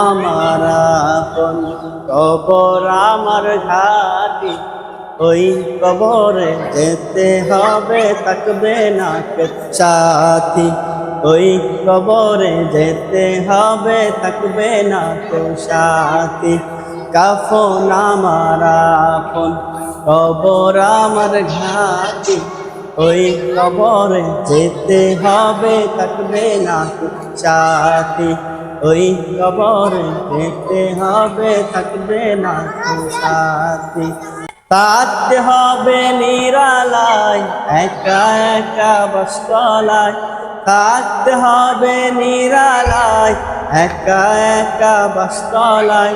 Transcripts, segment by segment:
আমার আপন কবর আমার ঘাটি, ওই কবরে যেতে হবে, থাকবে না কেউ সাথী। ওই কবরে যেতে হবে, থাকবে না কেউ সাথী। কাফন আমার আপন কবর আমার ঘাটি, ওই কবরে যেতে হবে, থাকবে না কেউ সাথী। ওই কবরে যেতে হবে, থাকবে না কেউ সাথী। থাকতে হবে নিরালায়, একা একা বাসতলায়। থাকতে হবে নিরালায়, একা একা বাসতলায়।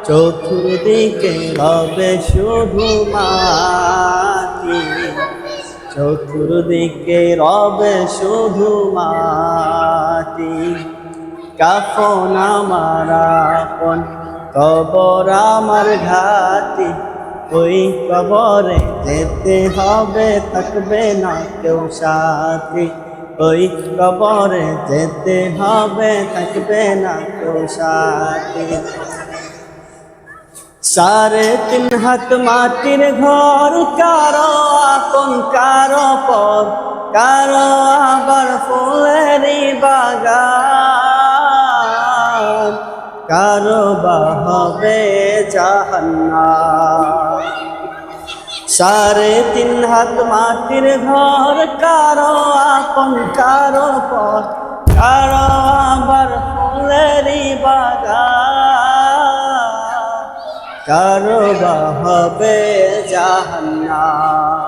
চতুর্দিকে রবে শুধু মাটি, চতুর্দিকে রবে শুধু মাটি। কাফন আমার আপন কবর আমার ঘাটি, ওই কবরে যেতে হবে, থাকবে না কেউ সাথী। ওই কবরে যেতে হবে, থাকবে না কেউ সাথী। 3.5 হাত মাটির ঘর, কারো আপন কারো পর, কারো আবার ফুলেরই বাগান, কারো বা হবে জাহান্নাম। 3.5 হাত মাটির ঘর, কারো আপন কারো পর, কারো আবার ফুলেরই বাগান, কারো বা হবে জাহান্নাম।